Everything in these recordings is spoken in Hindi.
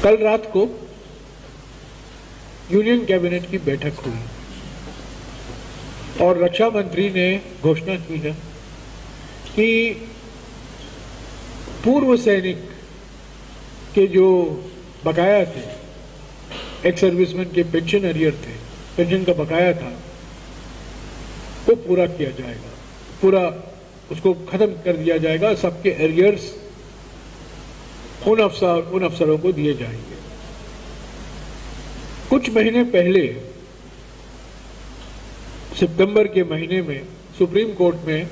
कल रात को यूनियन कैबिनेट की बैठक हुई और रक्षा मंत्री ने घोषणा की है कि पूर्व सैनिक के जो बकाया थे, एक्स सर्विसमैन के पेंशन अरियर थे, पेंशन का बकाया था, वो पूरा किया जाएगा, पूरा उसको खत्म कर दिया जाएगा। सबके एरियर्स उन अफसरों को दिए जाएंगे। कुछ महीने पहले सितंबर के महीने में सुप्रीम कोर्ट में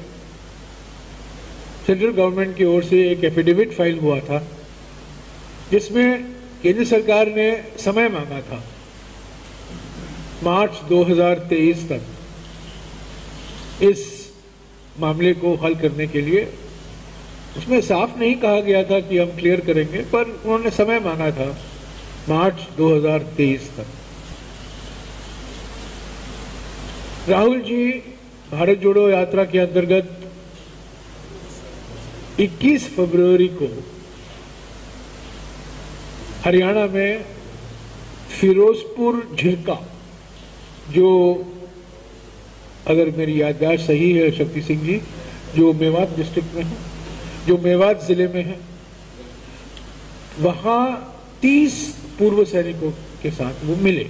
सेंट्रल गवर्नमेंट की ओर से एक एफिडेविट फाइल हुआ था जिसमें केंद्र सरकार ने समय मांगा था मार्च 2023 तक इस मामले को हल करने के लिए। उसमें साफ नहीं कहा गया था कि हम क्लियर करेंगे, पर उन्होंने समय मांगा था मार्च 2023 तक। राहुल जी भारत जोड़ो यात्रा के अंतर्गत 21 फरवरी को हरियाणा में फिरोजपुर झिरका, जो अगर मेरी याददाश्त सही है शक्ति सिंह जी, जो मेवात डिस्ट्रिक्ट में है, जो मेवात जिले में है, वहां 30 पूर्व सैनिकों के साथ वो मिले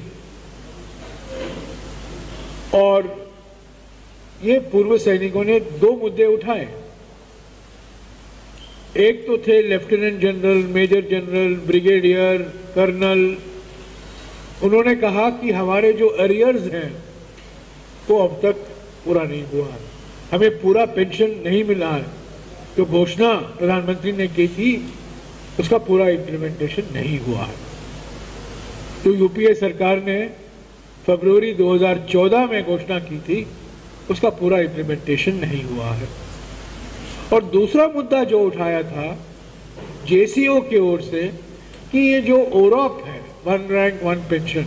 और ये पूर्व सैनिकों ने 2 मुद्दे उठाए। एक तो थे lieutenant general, major general, brigadier, colonel. उन्होंने कहा कि हमारे जो अरियर्स हैं वो अब तक पूरा नहीं हुआ है, हमें पूरा पेंशन नहीं मिला है। जो घोषणा प्रधानमंत्री ने की थी उसका पूरा इम्प्लीमेंटेशन नहीं हुआ है। तो यूपीए सरकार ने फरवरी 2014 में घोषणा की थी, उसका पूरा इम्प्लीमेंटेशन नहीं हुआ है। और दूसरा मुद्दा जो उठाया था जेसीओ की ओर से कि ये जो ओरॉप है, 1 रैंक 1 पेंशन,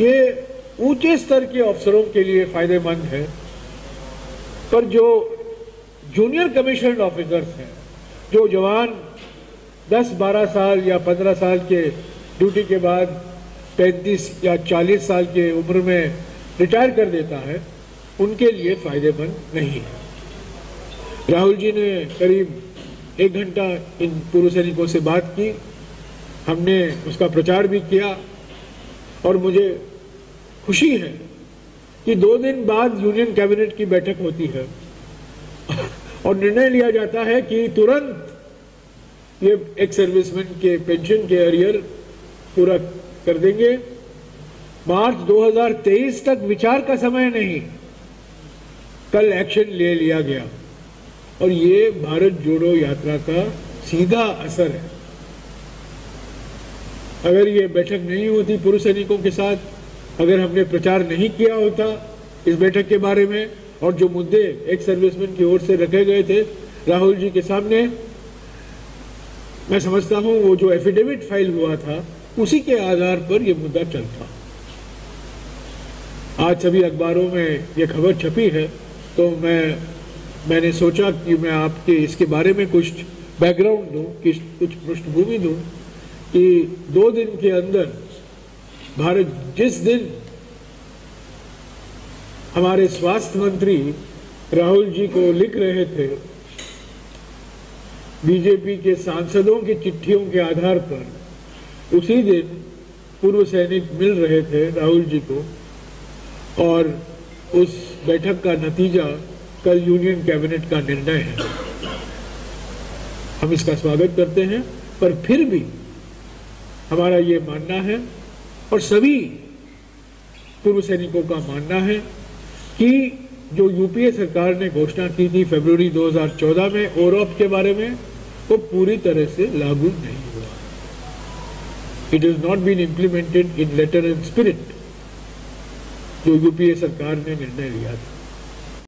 ये ऊंचे स्तर के अफसरों के लिए फायदेमंद है, पर जो जूनियर कमीशन्ड ऑफिसर्स हैं, जो जवान 10-12 साल या 15 साल के ड्यूटी के बाद 35 या 40 साल के उम्र में रिटायर कर देता है, उनके लिए फायदेमंद नहीं है। राहुल जी ने करीब 1 घंटा इन पूर्व सैनिकों से बात की, हमने उसका प्रचार भी किया और मुझे खुशी है कि 2 दिन बाद यूनियन कैबिनेट की बैठक होती है और निर्णय लिया जाता है कि तुरंत ये एक्स सर्विसमैन के पेंशन के अरियर पूरा कर देंगे। मार्च 2023 तक विचार का समय नहीं, कल एक्शन ले लिया गया और ये भारत जोड़ो यात्रा का सीधा असर है। अगर ये बैठक नहीं होती पूर्व सैनिकों के साथ, अगर हमने प्रचार नहीं किया होता इस बैठक के बारे में और जो मुद्दे एक्स सर्विसमैन की ओर से रखे गए थे राहुल जी के सामने, मैं समझता हूं वो जो एफिडेविट फाइल हुआ था उसी के आधार पर यह मुद्दा चलता। आज सभी अखबारों में ये खबर छपी है, तो मैंने सोचा कि मैं आपके इसके बारे में कुछ बैकग्राउंड दूं, कुछ पृष्ठभूमि दूं कि 2 दिन के अंदर भारत, जिस दिन हमारे स्वास्थ्य मंत्री राहुल जी को लिख रहे थे बीजेपी के सांसदों की चिट्ठियों के आधार पर, उसी दिन पूर्व सैनिक मिल रहे थे राहुल जी को और उस बैठक का नतीजा कल यूनियन कैबिनेट का निर्णय है। हम इसका स्वागत करते हैं, पर फिर भी हमारा ये मानना है और सभी पूर्व सैनिकों का मानना है कि जो यूपीए सरकार ने घोषणा की थी फरवरी 2014 में ओरॉप के बारे में, वो पूरी तरह से लागू नहीं हुआ। It is not been implemented in letter and spirit, जो यूपीए सरकार ने निर्णय लिया था।